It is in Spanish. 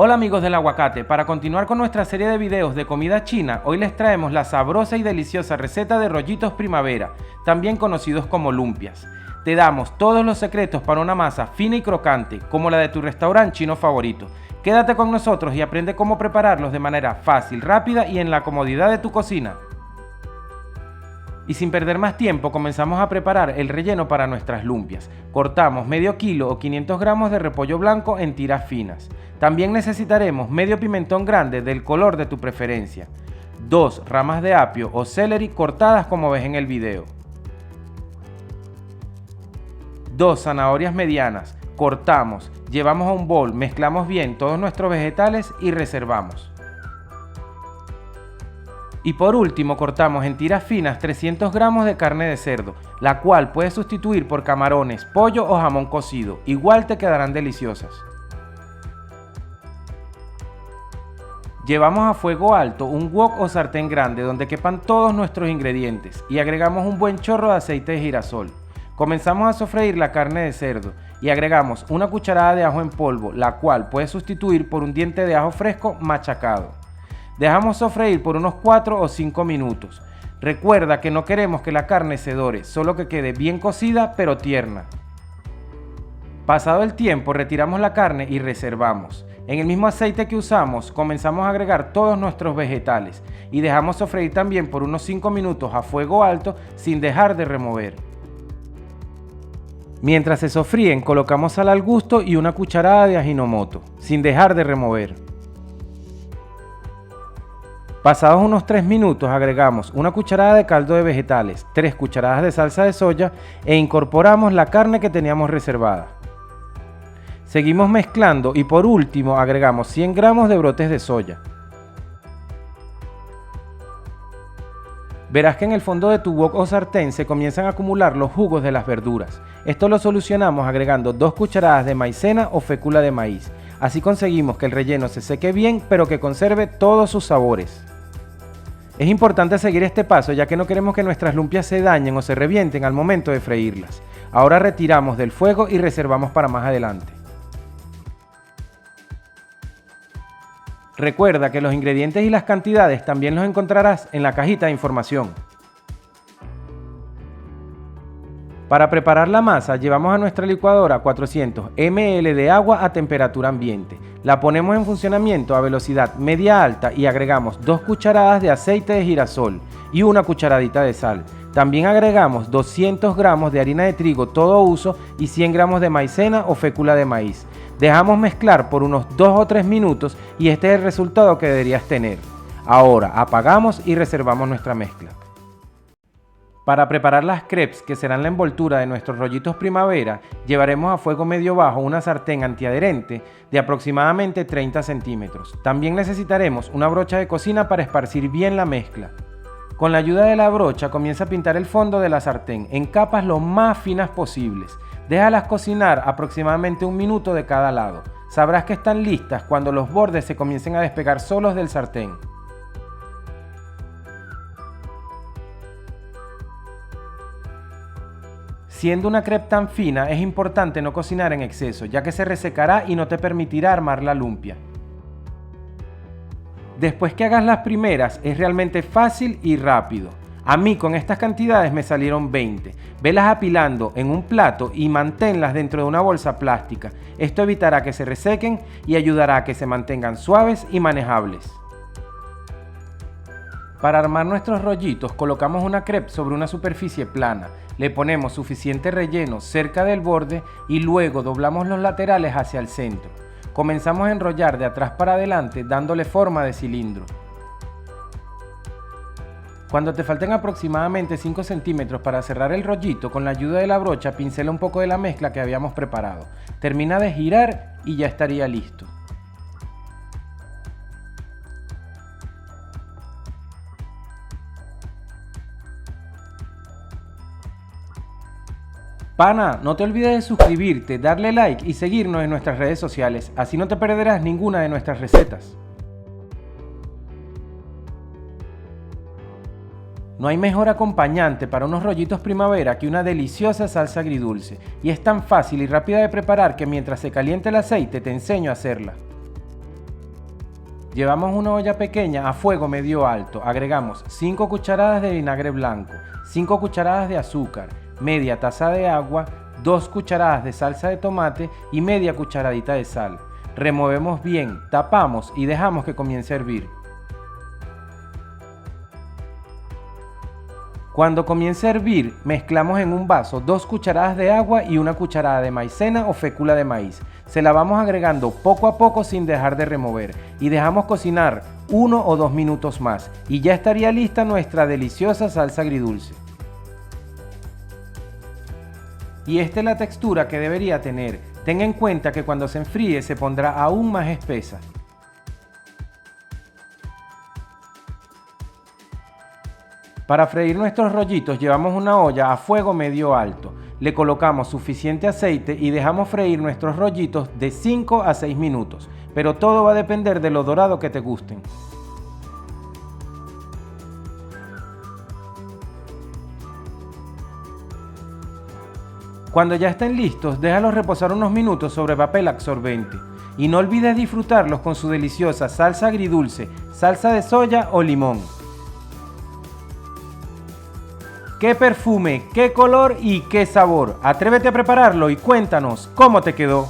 Hola amigos del aguacate, para continuar con nuestra serie de videos de comida china, hoy les traemos la sabrosa y deliciosa receta de rollitos primavera, también conocidos como lumpias. Te damos todos los secretos para una masa fina y crocante, como la de tu restaurante chino favorito. Quédate con nosotros y aprende cómo prepararlos de manera fácil, rápida y en la comodidad de tu cocina. Y sin perder más tiempo, comenzamos a preparar el relleno para nuestras lumpias. Cortamos medio kilo o 500 gramos de repollo blanco en tiras finas. También necesitaremos medio pimentón grande del color de tu preferencia. 2 ramas de apio o celery cortadas como ves en el video. 2 zanahorias medianas. Cortamos, llevamos a un bol, mezclamos bien todos nuestros vegetales y reservamos. Y por último cortamos en tiras finas 300 gramos de carne de cerdo, la cual puedes sustituir por camarones, pollo o jamón cocido, igual te quedarán deliciosas. Llevamos a fuego alto un wok o sartén grande donde quepan todos nuestros ingredientes y agregamos un buen chorro de aceite de girasol. Comenzamos a sofreír la carne de cerdo y agregamos una cucharada de ajo en polvo, la cual puedes sustituir por un diente de ajo fresco machacado. Dejamos sofreír por unos 4 o 5 minutos. Recuerda que no queremos que la carne se dore, solo que quede bien cocida pero tierna. Pasado el tiempo, retiramos la carne y reservamos. En el mismo aceite que usamos, comenzamos a agregar todos nuestros vegetales y dejamos sofreír también por unos 5 minutos a fuego alto sin dejar de remover. Mientras se sofríen, colocamos sal al gusto y una cucharada de ajinomoto, sin dejar de remover. Pasados unos 3 minutos agregamos una cucharada de caldo de vegetales, 3 cucharadas de salsa de soya e incorporamos la carne que teníamos reservada. Seguimos mezclando y por último agregamos 100 gramos de brotes de soya. Verás que en el fondo de tu wok o sartén se comienzan a acumular los jugos de las verduras. Esto lo solucionamos agregando 2 cucharadas de maicena o fécula de maíz. Así conseguimos que el relleno se seque bien pero que conserve todos sus sabores. Es importante seguir este paso ya que no queremos que nuestras lumpias se dañen o se revienten al momento de freírlas. Ahora retiramos del fuego y reservamos para más adelante. Recuerda que los ingredientes y las cantidades también los encontrarás en la cajita de información. Para preparar la masa llevamos a nuestra licuadora 400 ml de agua a temperatura ambiente. La ponemos en funcionamiento a velocidad media alta y agregamos 2 cucharadas de aceite de girasol y una cucharadita de sal. También agregamos 200 gramos de harina de trigo todo uso y 100 gramos de maicena o fécula de maíz. Dejamos mezclar por unos 2 o 3 minutos y este es el resultado que deberías tener. Ahora apagamos y reservamos nuestra mezcla. Para preparar las crepes, que serán la envoltura de nuestros rollitos primavera, llevaremos a fuego medio bajo una sartén antiadherente de aproximadamente 30 centímetros. También necesitaremos una brocha de cocina para esparcir bien la mezcla. Con la ayuda de la brocha comienza a pintar el fondo de la sartén en capas lo más finas posibles. Déjalas cocinar aproximadamente 1 minuto de cada lado. Sabrás que están listas cuando los bordes se comiencen a despegar solos del sartén. Siendo una crepe tan fina, es importante no cocinar en exceso, ya que se resecará y no te permitirá armar la lumpia. Después que hagas las primeras, es realmente fácil y rápido. A mí con estas cantidades me salieron 20. Velas apilando en un plato y manténlas dentro de una bolsa plástica. Esto evitará que se resequen y ayudará a que se mantengan suaves y manejables. Para armar nuestros rollitos colocamos una crepe sobre una superficie plana. Le ponemos suficiente relleno cerca del borde y luego doblamos los laterales hacia el centro. Comenzamos a enrollar de atrás para adelante dándole forma de cilindro. Cuando te falten aproximadamente 5 centímetros para cerrar el rollito, con la ayuda de la brocha pincela un poco de la mezcla que habíamos preparado. Termina de girar y ya estaría listo. Pana, no te olvides de suscribirte, darle like y seguirnos en nuestras redes sociales, así no te perderás ninguna de nuestras recetas. No hay mejor acompañante para unos rollitos primavera que una deliciosa salsa agridulce, y es tan fácil y rápida de preparar que mientras se caliente el aceite te enseño a hacerla. Llevamos una olla pequeña a fuego medio alto, agregamos 5 cucharadas de vinagre blanco, 5 cucharadas de azúcar, media taza de agua, 2 cucharadas de salsa de tomate y media cucharadita de sal. Removemos bien, tapamos y dejamos que comience a hervir. Cuando comience a hervir, mezclamos en un vaso 2 cucharadas de agua y 1 cucharada de maicena o fécula de maíz. Se la vamos agregando poco a poco sin dejar de remover y dejamos cocinar 1 o 2 minutos más y ya estaría lista nuestra deliciosa salsa agridulce. Y esta es la textura que debería tener. Ten en cuenta que cuando se enfríe se pondrá aún más espesa. Para freír nuestros rollitos llevamos una olla a fuego medio alto. Le colocamos suficiente aceite y dejamos freír nuestros rollitos de 5 a 6 minutos, pero todo va a depender de lo dorado que te gusten. Cuando ya estén listos, déjalos reposar unos minutos sobre papel absorbente. Y no olvides disfrutarlos con su deliciosa salsa agridulce, salsa de soya o limón. ¡Qué perfume, qué color y qué sabor! Atrévete a prepararlo y cuéntanos cómo te quedó.